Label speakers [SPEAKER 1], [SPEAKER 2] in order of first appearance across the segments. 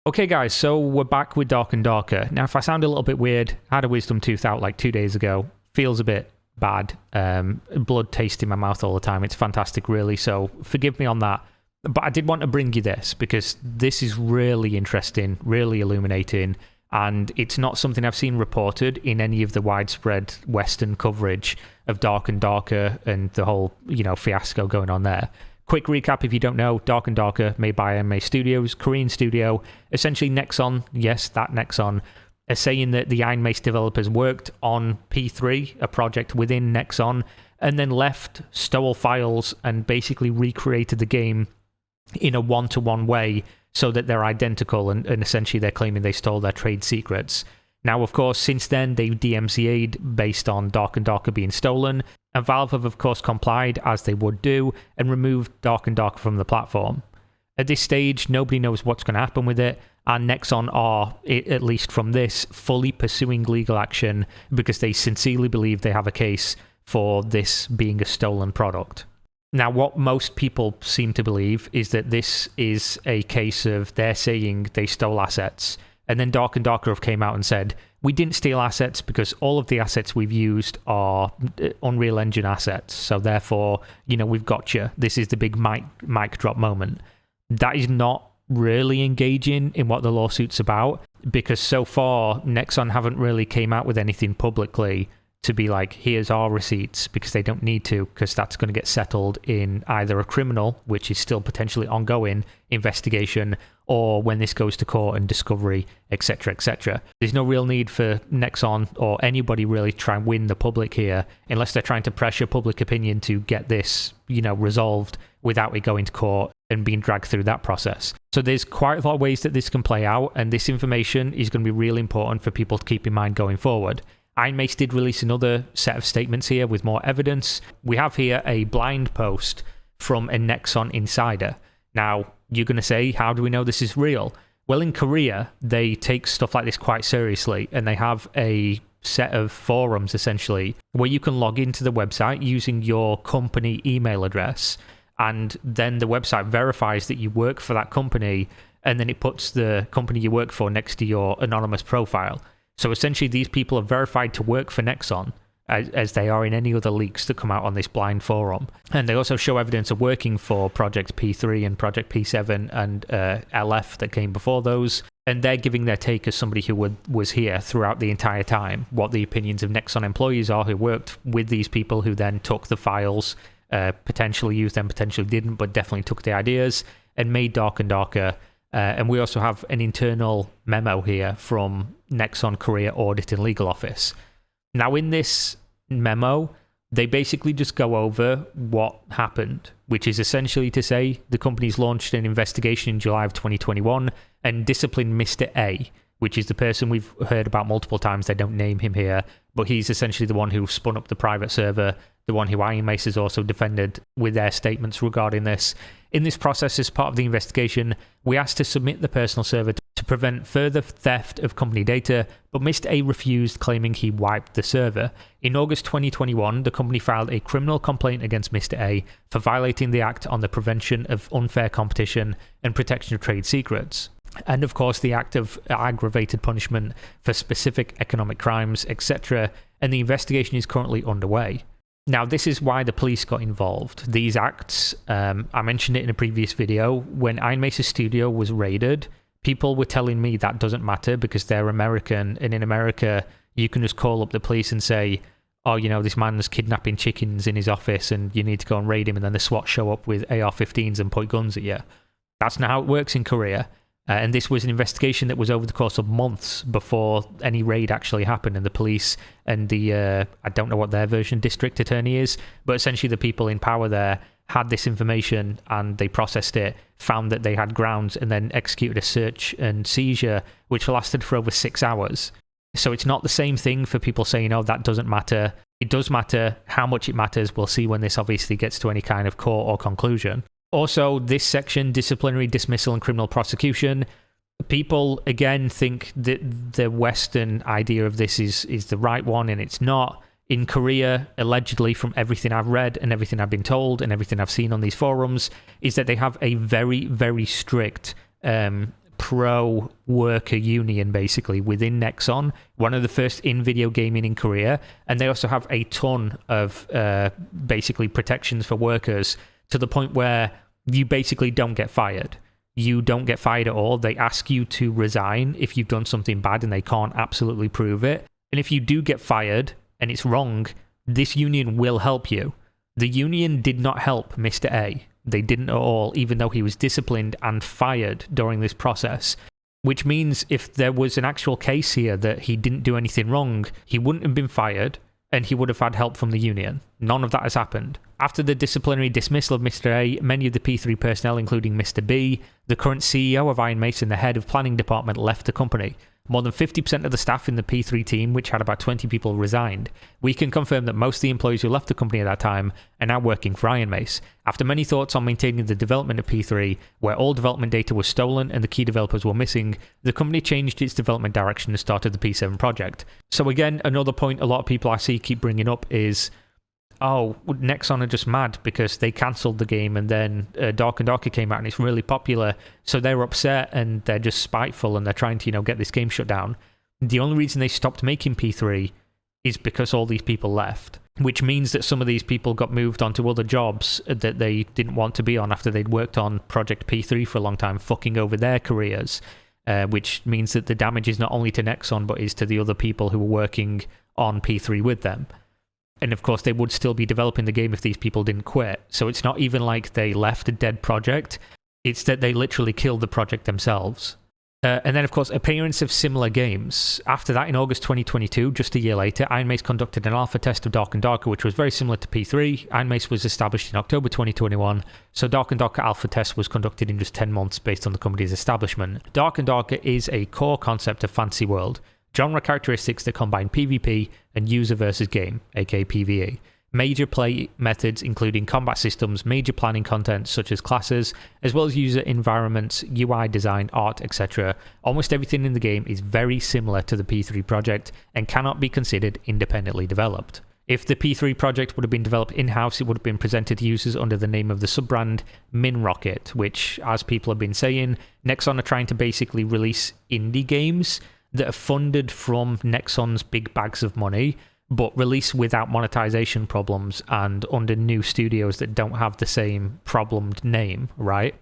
[SPEAKER 1] Okay guys, so we're back with Dark and Darker. Now if I sound a little bit weird, I had a wisdom tooth out like 2 days ago. Feels a bit bad. Blood taste in my mouth all the time. It's fantastic really, so forgive me on that. But I did want to bring you this because this is really interesting, really illuminating, and it's not something I've seen reported in any of the widespread Western coverage of Dark and Darker and the whole, fiasco going on there. Quick recap if you don't know, Dark and Darker, made by Ironmace Studios, Korean studio. Essentially Nexon, yes, that Nexon, are saying that the Ironmace developers worked on P3, a project within Nexon, and then left, stole files, and basically recreated the game in a one-to-one way so that they're identical, and essentially they're claiming they stole their trade secrets. Now, of course, since then, they've DMCA'd based on Dark and Darker being stolen, and Valve have, of course, complied, as they would do, and removed Dark and Darker from the platform. At this stage, nobody knows what's going to happen with it, and Nexon are, at least from this, fully pursuing legal action because they sincerely believe they have a case for this being a stolen product. Now, what most people seem to believe is that this is a case of they're saying they stole assets, and then Dark and Darker have came out and said, we didn't steal assets because all of the assets we've used are Unreal Engine assets. So therefore, we've got you. This is the big mic drop moment. That is not really engaging in what the lawsuit's about, because so far, Nexon haven't really came out with anything publicly to be like, here's our receipts, because they don't need to, because that's going to get settled in either a criminal, which is still potentially ongoing, investigation, or when this goes to court and discovery, etc., etc. There's no real need for Nexon or anybody really to try and win the public here, unless they're trying to pressure public opinion to get this, resolved without it going to court and being dragged through that process. So there's quite a lot of ways that this can play out, and this information is going to be really important for people to keep in mind going forward. Ironmace did release another set of statements here with more evidence. We have here a blind post from a Nexon insider. Now, you're going to say, how do we know this is real? Well, in Korea, they take stuff like this quite seriously, and they have a set of forums, essentially, where you can log into the website using your company email address, and then the website verifies that you work for that company, and then it puts the company you work for next to your anonymous profile. So essentially, these people are verified to work for Nexon, as they are in any other leaks that come out on this blind forum. And they also show evidence of working for Project P3 and Project P7 and LF that came before those. And they're giving their take as somebody who was here throughout the entire time, what the opinions of Nexon employees are who worked with these people who then took the files, potentially used them, potentially didn't, but definitely took the ideas and made Dark and Darker. And we also have an internal memo here from Nexon Korea Audit and Legal Office. Now, in this memo, they basically just go over what happened, which is essentially to say the company's launched an investigation in July of 2021 and disciplined Mr. A, which is the person we've heard about multiple times. They don't name him here, but he's essentially the one who spun up the private server, the one who Ironmace has also defended with their statements regarding this. In this process, as part of the investigation, we asked to submit the personal server to prevent further theft of company data, but Mr. A refused, claiming he wiped the server. In August 2021, the company filed a criminal complaint against Mr. A for violating the Act on the Prevention of Unfair Competition and Protection of Trade Secrets, and of course the Act of Aggravated Punishment for Specific Economic Crimes, etc., and the investigation is currently underway. Now, this is why the police got involved. These acts, I mentioned it in a previous video, when Ironmace's studio was raided, people were telling me that doesn't matter because they're American, and in America, you can just call up the police and say, oh, this man's kidnapping chickens in his office and you need to go and raid him, and then the SWAT show up with AR-15s and point guns at you. That's not how it works in Korea. And this was an investigation that was over the course of months before any raid actually happened, and the police and the, I don't know what their version, district attorney is, but essentially the people in power there had this information and they processed it, found that they had grounds, and then executed a search and seizure, which lasted for over 6 hours. So it's not the same thing for people saying, oh, that doesn't matter. It does matter. How much it matters, we'll see when this obviously gets to any kind of court or conclusion. Also, this section, disciplinary dismissal and criminal prosecution, people, again, think that the Western idea of this is the right one, and it's not. In Korea, allegedly, from everything I've read and everything I've been told and everything I've seen on these forums, is that they have a very, very strict pro-worker union, basically, within Nexon, one of the first in video gaming in Korea, and they also have a ton of basically protections for workers to the point where you basically don't get fired. You don't get fired at all. They ask you to resign if you've done something bad and they can't absolutely prove it. And if you do get fired and it's wrong, this union will help you. The union did not help Mr. A. They didn't at all, even though he was disciplined and fired during this process. Which means if there was an actual case here that he didn't do anything wrong, he wouldn't have been fired and he would have had help from the union. None of that has happened. After the disciplinary dismissal of Mr. A, many of the P3 personnel, including Mr. B, the current CEO of Ironmace and the head of planning department, left the company. More than 50% of the staff in the P3 team, which had about 20 people, resigned. We can confirm that most of the employees who left the company at that time are now working for Ironmace. After many thoughts on maintaining the development of P3, where all development data was stolen and the key developers were missing, the company changed its development direction and started the P7 project. So again, another point a lot of people I see keep bringing up is, oh, Nexon are just mad because they cancelled the game and then Dark and Darker came out and it's really popular, so they're upset and they're just spiteful and they're trying to, get this game shut down. The only reason they stopped making P3 is because all these people left, which means that some of these people got moved on to other jobs that they didn't want to be on after they'd worked on Project P3 for a long time, fucking over their careers, which means that the damage is not only to Nexon but is to the other people who were working on P3 with them. And of course, they would still be developing the game if these people didn't quit. So it's not even like they left a dead project. It's that they literally killed the project themselves. And then, of course, appearance of similar games. After that, in August 2022, just a year later, Ironmace conducted an alpha test of Dark and Darker, which was very similar to P3. Ironmace was established in October 2021, so Dark and Darker alpha test was conducted in just 10 months based on the company's establishment. Dark and Darker is a core concept of Fantasy World. Genre characteristics that combine PvP and user versus game, aka PvE. Major play methods including combat systems, major planning content such as classes, as well as user environments, UI design, art, etc. Almost everything in the game is very similar to the P3 project and cannot be considered independently developed. If the P3 project would have been developed in-house, it would have been presented to users under the name of the sub-brand MinRocket, which, as people have been saying, Nexon are trying to basically release indie games that are funded from Nexon's big bags of money, but released without monetization problems and under new studios that don't have the same problemed name, right?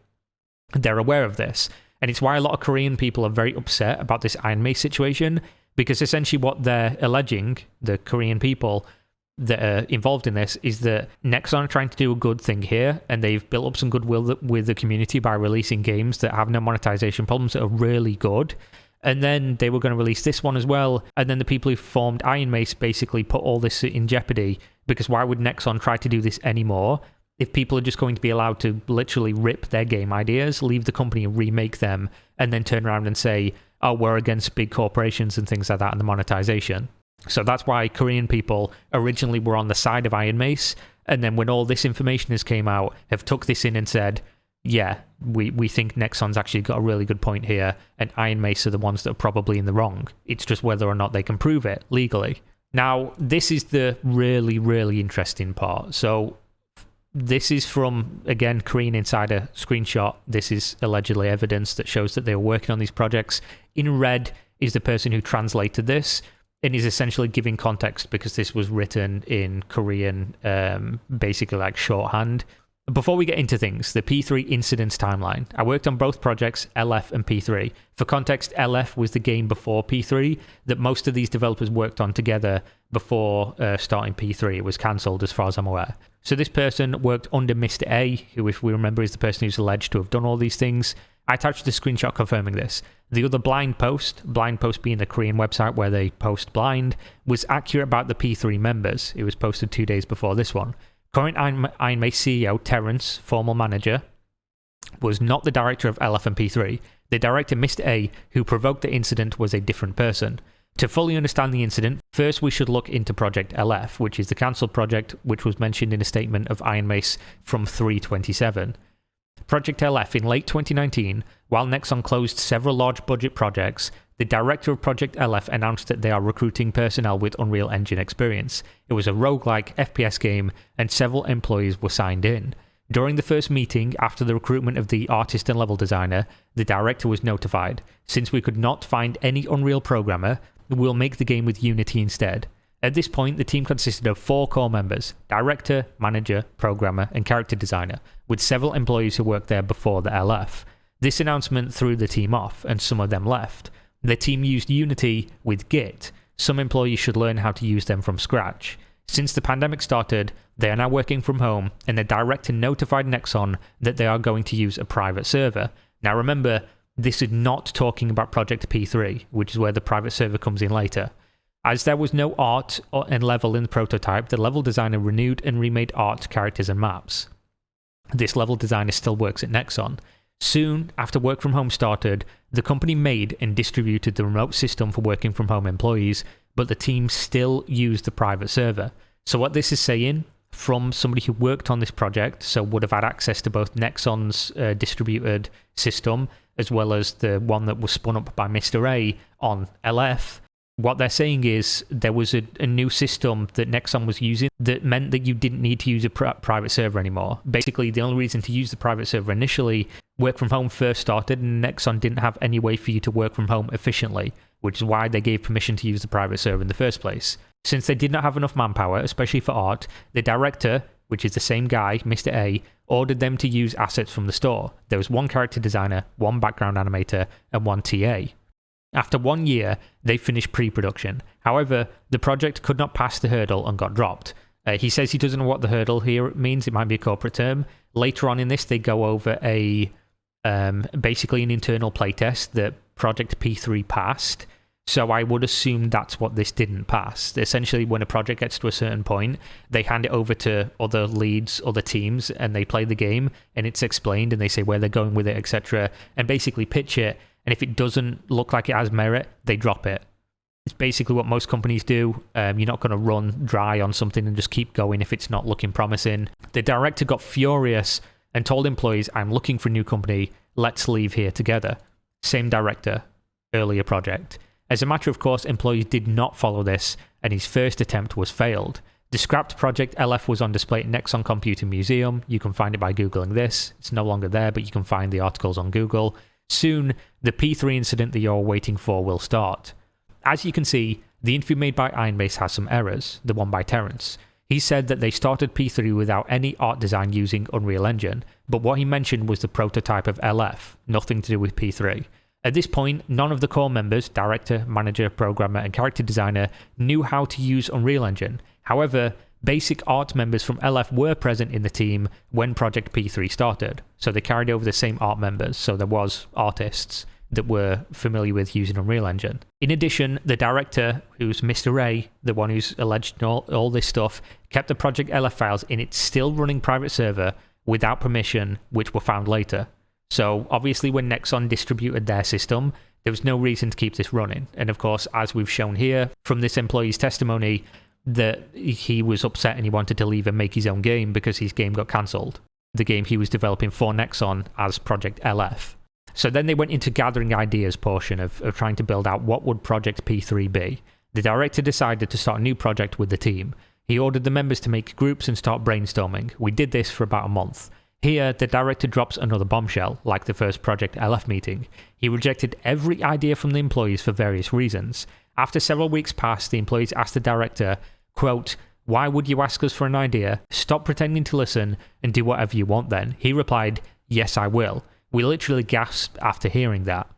[SPEAKER 1] They're aware of this, and it's why a lot of Korean people are very upset about this Ironmace situation, because essentially what they're alleging, the Korean people that are involved in this, is that Nexon are trying to do a good thing here, and they've built up some goodwill with the community by releasing games that have no monetization problems that are really good. And then they were going to release this one as well. And then the people who formed Ironmace basically put all this in jeopardy, because why would Nexon try to do this anymore if people are just going to be allowed to literally rip their game ideas, leave the company and remake them, and then turn around and say, oh, we're against big corporations and things like that and the monetization. So that's why Korean people originally were on the side of Ironmace. And then when all this information has came out, have took this in and said, yeah, we think Nexon's actually got a really good point here, and Ironmace are the ones that are probably in the wrong. It's just whether or not they can prove it legally. Now, this is the really, really interesting part. So this is from, again, Korean Insider screenshot. This is allegedly evidence that shows that they were working on these projects. In red is the person who translated this, and is essentially giving context because this was written in Korean, basically like shorthand. Before we get into things, the P3 incidents timeline. I worked on both projects, LF and P3. For context, LF was the game before P3 that most of these developers worked on together before starting P3. It was cancelled as far as I'm aware. So this person worked under Mr. A, who, if we remember, is the person who's alleged to have done all these things. I attached a screenshot confirming this. The other blind post being the Korean website where they post blind, was accurate about the P3 members. It was posted 2 days before this one. Current Ironmace CEO, Terrence, former manager, was not the director of LF and P3. The director, Mr. A, who provoked the incident, was a different person. To fully understand the incident, first we should look into Project LF, which is the cancelled project which was mentioned in a statement of Ironmace from 3/27. Project LF in late 2019, while Nexon closed several large budget projects, the director of Project LF announced that they are recruiting personnel with Unreal Engine experience. It was a roguelike FPS game, and several employees were signed in. During the first meeting after the recruitment of the artist and level designer, the director was notified. Since we could not find any Unreal programmer, we'll make the game with Unity instead. At this point, the team consisted of 4 core members: director, manager, programmer, and character designer, with several employees who worked there before the LF. This announcement threw the team off, and some of them left. The team used Unity with Git. Some employees should learn how to use them from scratch. Since the pandemic started, they are now working from home, and the director notified Nexon that they are going to use a private server. Now remember, this is not talking about Project P3, which is where the private server comes in later. As there was no art and level in the prototype, the level designer renewed and remade art, characters, and maps. This level designer still works at Nexon. Soon after work from home started, the company made and distributed the remote system for working from home employees, but the team still used the private server. So what this is saying, from somebody who worked on this project, so would have had access to both Nexon's distributed system as well as the one that was spun up by Mr. A on LF, what they're saying is there was a new system that Nexon was using that meant that you didn't need to use a private server anymore. Basically, the only reason to use the private server initially, work from home first started, and Nexon didn't have any way for you to work from home efficiently, which is why they gave permission to use the private server in the first place. Since they did not have enough manpower, especially for art, the director, which is the same guy, Mr. A, ordered them to use assets from the store. There was 1 character designer, 1 background animator, and 1 TA. After 1 year, they finished pre-production. However, the project could not pass the hurdle and got dropped. He says he doesn't know what the hurdle here means. It might be a corporate term. Later on in this, they go over basically an internal playtest that Project P3 passed. So I would assume that's what this didn't pass. Essentially, when a project gets to a certain point, they hand it over to other leads, other teams, and they play the game, and it's explained, and they say where they're going with it, etc., and basically pitch it. And if it doesn't look like it has merit, they drop it. It's basically what most companies do. You're not going to run dry on something and just keep going if it's not looking promising. The director got furious and told employees, "I'm looking for a new company. Let's leave here together." Same director, earlier project. As a matter of course, employees did not follow this, and his first attempt was failed. The scrapped Project LF was on display at Nexon Computer Museum. You can find it by Googling this. It's no longer there, but you can find the articles on Google. Soon, the P3 incident that you're waiting for will start. As you can see, the interview made by Ironmace has some errors, the one by Terrence. He said that they started P3 without any art design using Unreal Engine, but what he mentioned was the prototype of LF, nothing to do with P3. At this point, none of the core members, director, manager, programmer, and character designer, knew how to use Unreal Engine. However, basic art members from LF were present in the team when Project P3 started, so they carried over the same art members, so there was artists that were familiar with using Unreal Engine. In addition, the director, who's Mr. A, the one who's alleged all this stuff, kept the Project LF files in its still running private server without permission, which were found later. So obviously when Nexon distributed their system, there was no reason to keep this running. And of course, as we've shown here from this employee's testimony, that he was upset and he wanted to leave and make his own game because his game got cancelled. The game he was developing for Nexon as Project LF. So then they went into gathering ideas portion of trying to build out what would Project P3 be. The director decided to start a new project with the team. He ordered the members to make groups and start brainstorming. We did this for about a month. Here, the director drops another bombshell, like the first Project LF meeting. He rejected every idea from the employees for various reasons. After several weeks passed, the employees asked the director, quote, "Why would you ask us for an idea? Stop pretending to listen and do whatever you want then." He replied, "Yes, I will." We literally gasped after hearing that.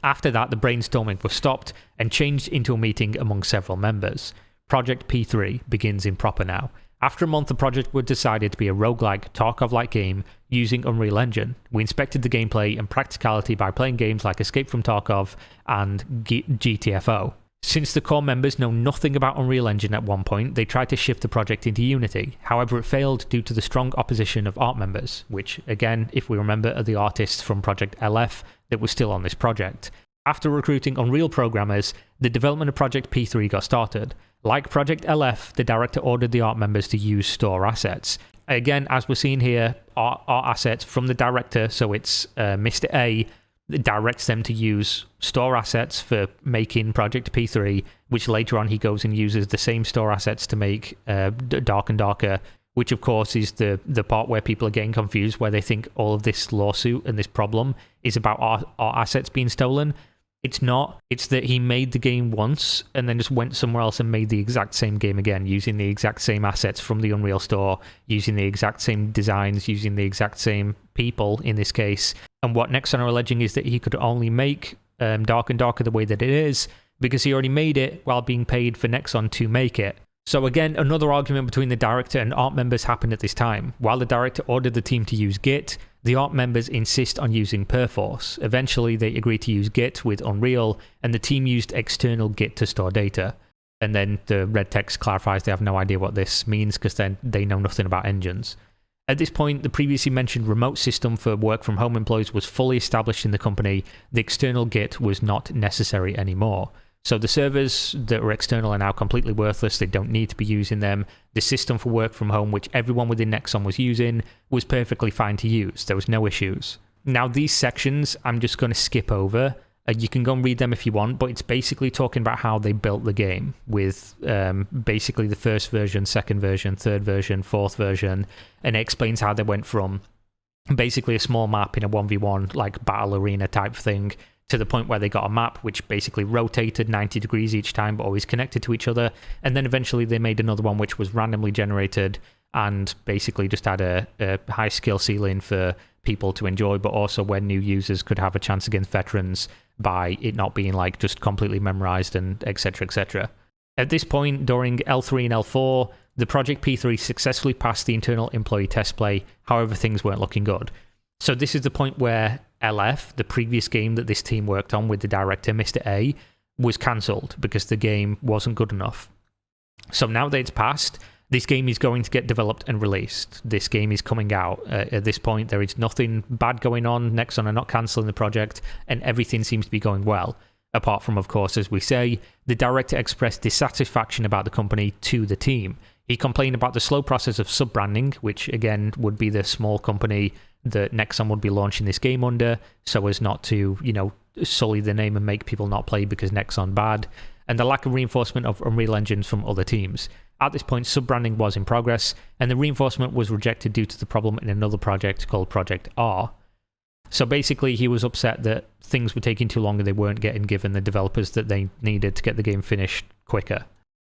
[SPEAKER 1] After that, the brainstorming was stopped and changed into a meeting among several members. Project P3 begins in proper now. After a month, the project was decided to be a roguelike, Tarkov-like game using Unreal Engine. We inspected the gameplay and practicality by playing games like Escape from Tarkov and GTFO. Since the core members know nothing about Unreal Engine at one point, they tried to shift the project into Unity. However, it failed due to the strong opposition of art members, which, again, if we remember, are the artists from Project LF that were still on this project. After recruiting Unreal programmers, the development of Project P3 got started. Like Project LF, the director ordered the art members to use store assets. Again, as we're seeing here, art assets from the director, so it's Mr. A, directs them to use store assets for making Project P3, which later on he goes and uses the same store assets to make Dark and Darker, which of course is the part where people are getting confused, where they think all of this lawsuit and this problem is about our assets being stolen. It's not. It's that he made the game once and then just went somewhere else and made the exact same game again, using the exact same assets from the Unreal Store, using the exact same designs, using the exact same people in this case. And what Nexon are alleging is that he could only make Dark and Darker the way that it is because he already made it while being paid for Nexon to make it. So again, another argument between the director and art members happened at this time. While the director ordered the team to use Git, the art members insist on using Perforce. Eventually, they agree to use Git with Unreal, and the team used external Git to store data. And then the red text clarifies they have no idea what this means because then they know nothing about engines. At this point, the previously mentioned remote system for work-from-home employees was fully established in the company. The external Git was not necessary anymore. So the servers that were external are now completely worthless. They don't need to be using them. The system for work from home, which everyone within Nexon was using, was perfectly fine to use. There was no issues. Now, these sections I'm just going to skip over. You can go and read them if you want, but it's basically talking about how they built the game with basically the first version, second version, third version, fourth version, and it explains how they went from basically a small map in a 1v1, like battle arena type thing, to the point where they got a map which basically rotated 90 degrees each time, but always connected to each other. And then eventually they made another one which was randomly generated and basically just had a high skill ceiling for people to enjoy, but also where new users could have a chance against veterans by it not being like just completely memorized and etc. etc. At this point, during L3 and L4, the Project P3 successfully passed the internal employee test play, however things weren't looking good. So this is the point where LF, the previous game that this team worked on with the director, Mr. A, was cancelled because the game wasn't good enough. So now that it's passed, this game is going to get developed and released. This game is coming out. At this point, there is nothing bad going on. Nexon are not cancelling the project, and everything seems to be going well. Apart from, of course, as we say, the director expressed dissatisfaction about the company to the team. He complained about the slow process of sub-branding, which again would be the small company that Nexon would be launching this game under, so as not to, sully the name and make people not play because Nexon bad, and the lack of reinforcement of Unreal engines from other teams. At this point, sub-branding was in progress, and the reinforcement was rejected due to the problem in another project called Project R. So basically, he was upset that things were taking too long and they weren't getting given the developers that they needed to get the game finished quicker.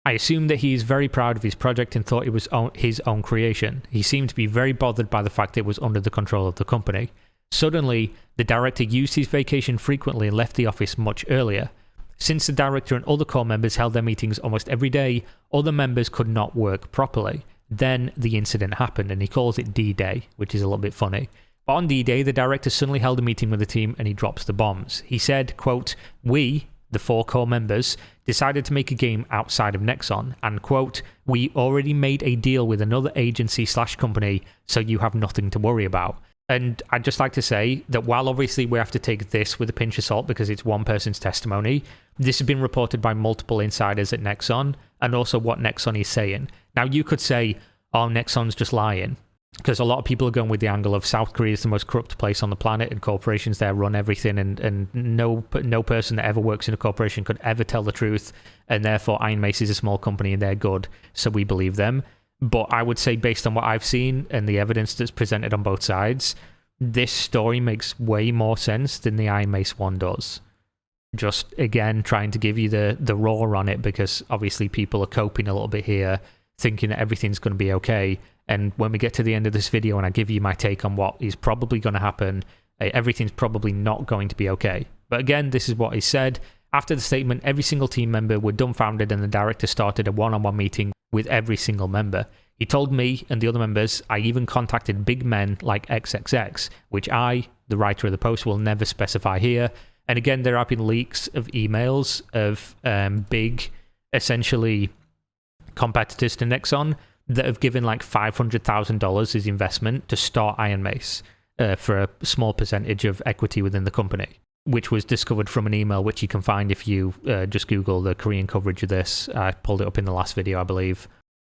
[SPEAKER 1] I assume that he is very proud of his project and thought it was his own creation. He seemed to be very bothered by the fact that it was under the control of the company. Suddenly, the director used his vacation frequently and left the office much earlier. Since the director and other core members held their meetings almost every day, other members could not work properly. Then the incident happened, and he calls it D-Day, which is a little bit funny. But on D-Day, the director suddenly held a meeting with the team and he drops the bombs. He said, quote, "We, the 4 core members, decided to make a game outside of Nexon, and quote, we already made a deal with another agency/company, so you have nothing to worry about." And I'd just like to say that while obviously we have to take this with a pinch of salt because it's one person's testimony, this has been reported by multiple insiders at Nexon, and also what Nexon is saying. Now you could say, oh, Nexon's just lying, because a lot of people are going with the angle of South Korea is the most corrupt place on the planet and corporations there run everything, and no person that ever works in a corporation could ever tell the truth, and therefore Ironmace is a small company and they're good, so we believe them. But I would say, based on what I've seen and the evidence that's presented on both sides, this story makes way more sense than the Ironmace one does. Just, again, trying to give you the raw on it, because obviously people are coping a little bit here, thinking that everything's going to be okay. And when we get to the end of this video and I give you my take on what is probably going to happen, everything's probably not going to be okay. But again, this is what he said. After the statement, every single team member were dumbfounded and the director started a one-on-one meeting with every single member. He told me and the other members, I even contacted big men like XXX, which I, the writer of the post, will never specify here. And again, there have been leaks of emails of big, essentially, competitors to Nexon that have given like $500,000 as investment to start Ironmace for a small percentage of equity within the company, which was discovered from an email which you can find if you just Google the Korean coverage of this. I pulled it up in the last video, I believe.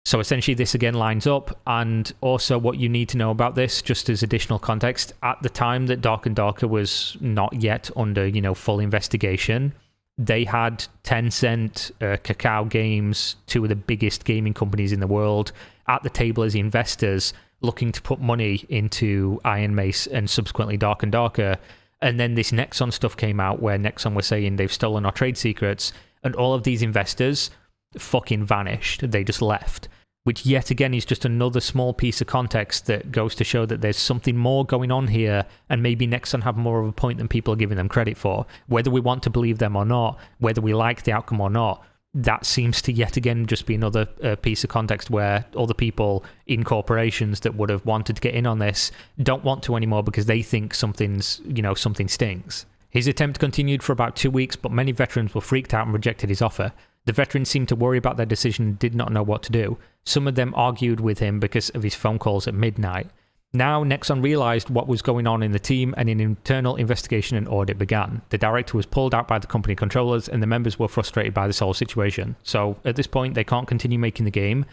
[SPEAKER 1] So essentially this again lines up, and also what you need to know about this, just as additional context, at the time that Dark and Darker was not yet under, full investigation, they had Tencent, Kakao Games, 2 of the biggest gaming companies in the world, at the table as investors looking to put money into Ironmace and subsequently Dark and Darker. And then this Nexon stuff came out where Nexon was saying they've stolen our trade secrets, and all of these investors fucking vanished. They just left, which yet again is just another small piece of context that goes to show that there's something more going on here, and maybe Nexon have more of a point than people are giving them credit for. Whether we want to believe them or not, whether we like the outcome or not, that seems to yet again just be another piece of context where all the people in corporations that would have wanted to get in on this don't want to anymore because they think something stings. His attempt continued for about 2 weeks, but many veterans were freaked out and rejected his offer. The veterans seemed to worry about their decision and did not know what to do. Some of them argued with him because of his phone calls at midnight. Now, Nexon realized what was going on in the team, and an internal investigation and audit began. The director was pulled out by the company controllers, and the members were frustrated by this whole situation. So, at this point, they can't continue making the game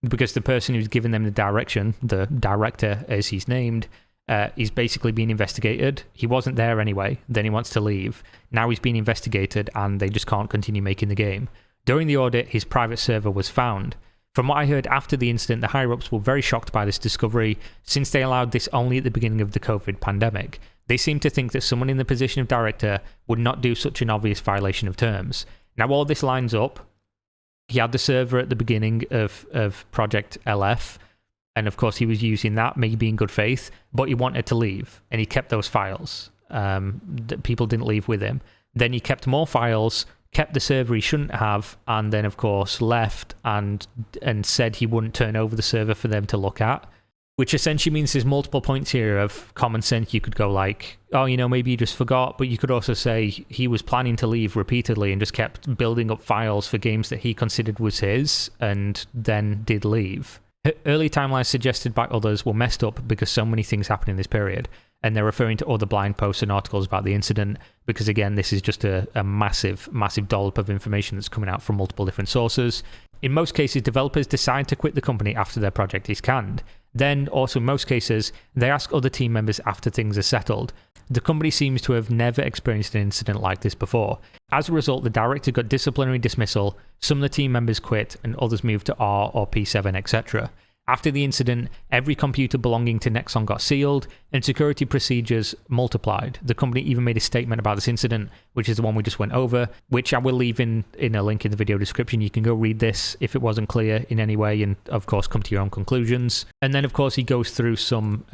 [SPEAKER 1] because the person who's given them the direction, the director as he's named, is basically being investigated. He wasn't there anyway, then he wants to leave. Now he's being investigated, and they just can't continue making the game. During the audit, his private server was found. From what I heard after the incident, the higher-ups were very shocked by this discovery, since they allowed this only at the beginning of the COVID pandemic. They seemed to think that someone in the position of director would not do such an obvious violation of terms. Now, all this lines up. He had the server at the beginning of Project LF, and of course he was using that, maybe in good faith, but he wanted to leave, and he kept those files. That people didn't leave with him. Then he kept more files, kept the server he shouldn't have, and then of course left and said he wouldn't turn over the server for them to look at, which essentially means there's multiple points here of common sense. You could go like, oh, maybe you just forgot, but you could also say he was planning to leave repeatedly and just kept building up files for games that he considered was his and then did leave. Early timelines suggested by others were messed up because so many things happened in this period, and they're referring to other blind posts and articles about the incident because, again, this is just a massive, massive dollop of information that's coming out from multiple different sources. In most cases, developers decide to quit the company after their project is canned. Then, also in most cases, they ask other team members after things are settled. The company seems to have never experienced an incident like this before. As a result, the director got disciplinary dismissal, some of the team members quit, and others moved to R or P7, etc. After the incident, every computer belonging to Nexon got sealed, and security procedures multiplied. The company even made a statement about this incident, which is the one we just went over, which I will leave in a link in the video description. You can go read this if it wasn't clear in any way, and of course come to your own conclusions. And then of course he goes through some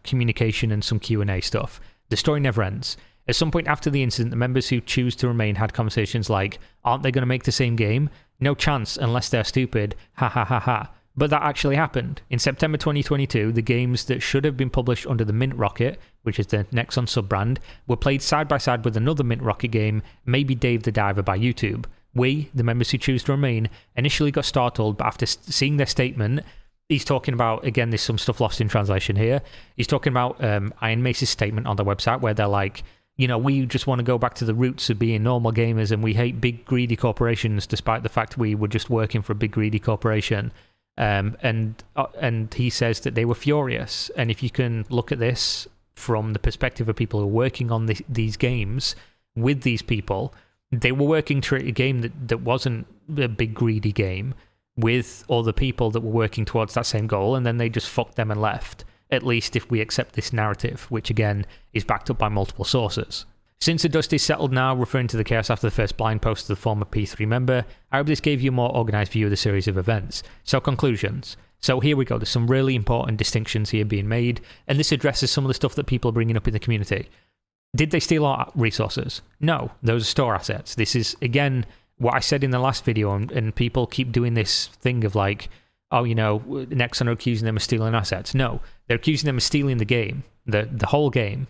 [SPEAKER 1] communication and some Q&A stuff. The story never ends. At some point after the incident, the members who choose to remain had conversations like, aren't they going to make the same game? No chance unless they're stupid. Ha ha ha ha. But that actually happened. In September 2022, the games that should have been published under the Mint Rocket, which is the Nexon sub-brand, were played side by side with another Mint Rocket game, Maybe Dave the Diver by YouTube. We, the members who choose to remain, initially got startled, but after seeing their statement, he's talking about, again, there's some stuff lost in translation here, he's talking about Ironmace's statement on their website where they're like, we just want to go back to the roots of being normal gamers and we hate big greedy corporations despite the fact we were just working for a big greedy corporation. And he says that they were furious. And if you can look at this from the perspective of people who are working on these games with these people, they were working to a game that wasn't a big greedy game with all the people that were working towards that same goal, and then they just fucked them and left, at least if we accept this narrative, which again is backed up by multiple sources. Since the dust is settled now, referring to the chaos after the first blind post of the former P3 member, I hope this gave you a more organised view of the series of events. So conclusions. So here we go, there's some really important distinctions here being made, and this addresses some of the stuff that people are bringing up in the community. Did they steal our resources? No, those are store assets. This is, again, what I said in the last video, and people keep doing this thing of like, oh, Nexon are accusing them of stealing assets. No, they're accusing them of stealing the game, the whole game.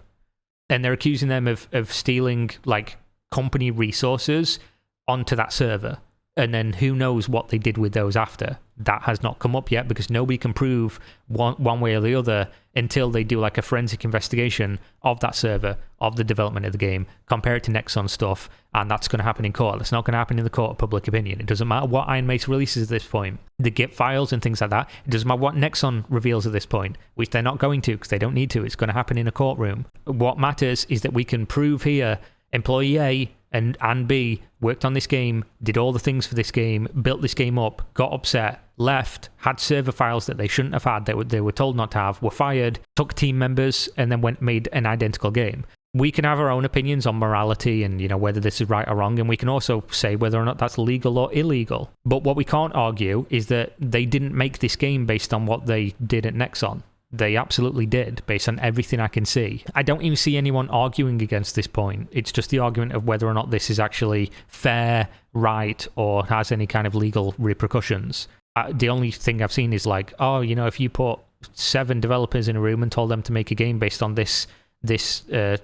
[SPEAKER 1] And they're accusing them of stealing like company resources onto that server. And then who knows what they did with those after. That has not come up yet because nobody can prove one way or the other until they do like a forensic investigation of that server, of the development of the game, compare it to Nexon stuff, and that's going to happen in court. It's not going to happen in the court of public opinion. It doesn't matter what Ironmace releases at this point, the Git files and things like that. It doesn't matter what Nexon reveals at this point, which they're not going to because they don't need to. It's going to happen in a courtroom. What matters is that we can prove here employee A and B, worked on this game, did all the things for this game, built this game up, got upset, left, had server files that they shouldn't have had, they were told not to have, were fired, took team members, and then made an identical game. We can have our own opinions on morality and, whether this is right or wrong, and we can also say whether or not that's legal or illegal. But what we can't argue is that they didn't make this game based on what they did at Nexon. They absolutely did, based on everything I can see. I don't even see anyone arguing against this point. It's just the argument of whether or not this is actually fair, right, or has any kind of legal repercussions. The only thing I've seen is like, if you put 7 developers in a room and told them to make a game based on this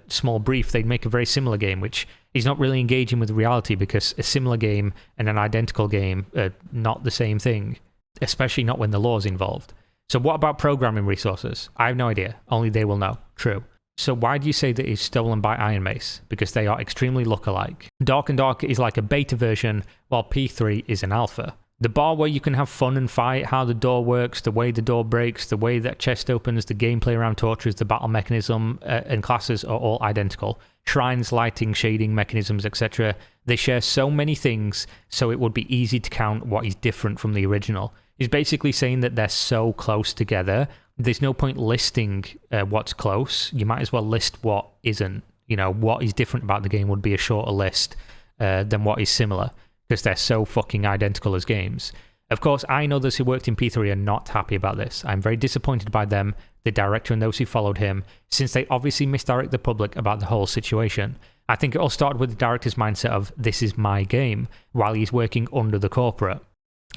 [SPEAKER 1] small brief, they'd make a very similar game, which is not really engaging with reality, because a similar game and an identical game are not the same thing, especially not when the law's involved. So what about programming resources? I have no idea. Only they will know. True. So why do you say that it's stolen by Ironmace? Because they are extremely look-alike. Dark and Darker is like a beta version, while P3 is an alpha. The bar where you can have fun and fight, how the door works, the way the door breaks, the way that chest opens, the gameplay around torches, the battle mechanism and classes are all identical. Shrines, lighting, shading, mechanisms, etc. They share so many things, so it would be easy to count what is different from the original. He's basically saying that they're so close together, there's no point listing what's close. You might as well list what isn't. What is different about the game would be a shorter list than what is similar, because they're so fucking identical as games. Of course, I know those who worked in P3 are not happy about this. I'm very disappointed by them, the director and those who followed him, since they obviously misdirect the public about the whole situation. I think it all started with the director's mindset of, this is my game, while he's working under the corporate.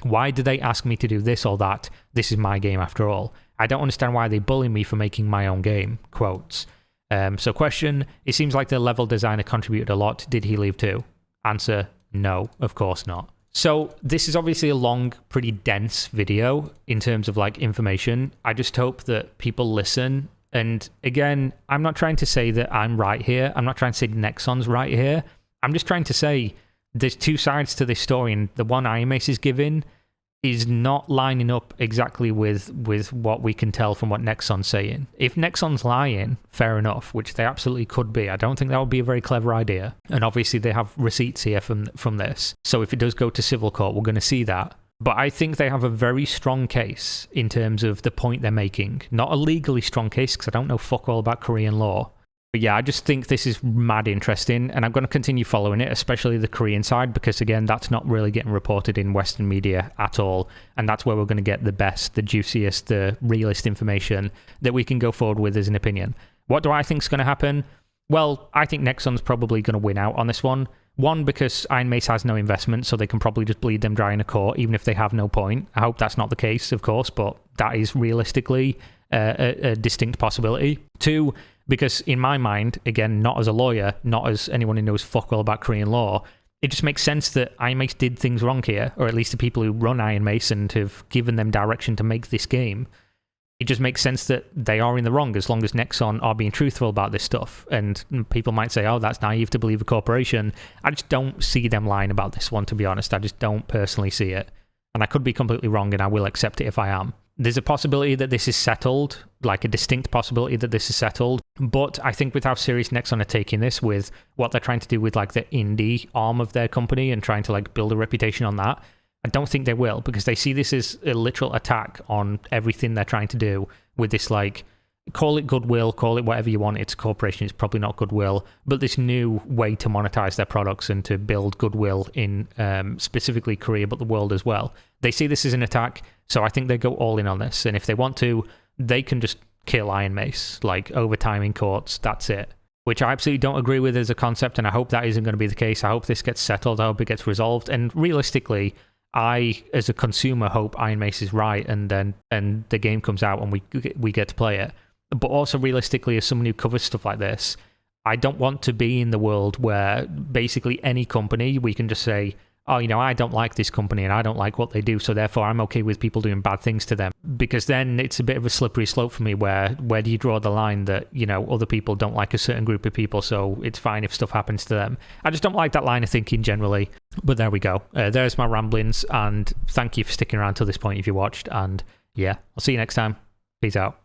[SPEAKER 1] Why do they ask me to do this or that? This is my game after all. I don't understand why they bully me for making my own game. Quotes. So question, it seems like the level designer contributed a lot. Did he leave too? Answer, no, of course not. So this is obviously a long, pretty dense video in terms of information. I just hope that people listen. And again, I'm not trying to say that I'm right here. I'm not trying to say Nexon's right here. I'm just trying to say there's 2 sides to this story, and the one Ironmace is giving is not lining up exactly with what we can tell from what Nexon's saying. If Nexon's lying, fair enough, which they absolutely could be. I don't think that would be a very clever idea. And obviously they have receipts here from this. So if it does go to civil court, we're going to see that. But I think they have a very strong case in terms of the point they're making. Not a legally strong case, because I don't know fuck all about Korean law. But yeah, I just think this is mad interesting, and I'm going to continue following it, especially the Korean side, because again, that's not really getting reported in Western media at all, and that's where we're going to get the best, the juiciest, the realest information that we can go forward with as an opinion. What do I think is going to happen? Well, I think Nexon's probably going to win out on this one. One, because Ironmace has no investment, so they can probably just bleed them dry in a court, even if they have no point. I hope that's not the case, of course, but that is realistically a distinct possibility. 2, because in my mind, again, not as a lawyer, not as anyone who knows fuck all about Korean law, it just makes sense that Ironmace did things wrong here, or at least the people who run Ironmace and have given them direction to make this game. It just makes sense that they are in the wrong as long as Nexon are being truthful about this stuff. And people might say, oh, that's naive to believe a corporation. I just don't see them lying about this one, to be honest. I just don't personally see it. And I could be completely wrong, and I will accept it if I am. There's a possibility that this is settled, like a distinct possibility that this is settled. But I think with how serious Nexon are taking this, with what they're trying to do with the indie arm of their company and trying to build a reputation on that, I don't think they will, because they see this as a literal attack on everything they're trying to do with this, call it goodwill, call it whatever you want. It's a corporation, it's probably not goodwill, but this new way to monetize their products and to build goodwill in specifically Korea, but the world as well. They see this as an attack, so I think they go all in on this. And if they want to, they can just kill Ironmace, overtime in courts, that's it. Which I absolutely don't agree with as a concept, and I hope that isn't going to be the case. I hope this gets settled, I hope it gets resolved, and realistically, I, as a consumer, hope Ironmace is right, and the game comes out and we get to play it. But also, realistically, as someone who covers stuff like this, I don't want to be in the world where basically any company, we can just say, oh, I don't like this company and I don't like what they do, so therefore I'm okay with people doing bad things to them. Because then it's a bit of a slippery slope for me where do you draw the line that, other people don't like a certain group of people, so it's fine if stuff happens to them. I just don't like that line of thinking generally. But there we go. There's my ramblings, and thank you for sticking around till this point if you watched. And yeah, I'll see you next time. Peace out.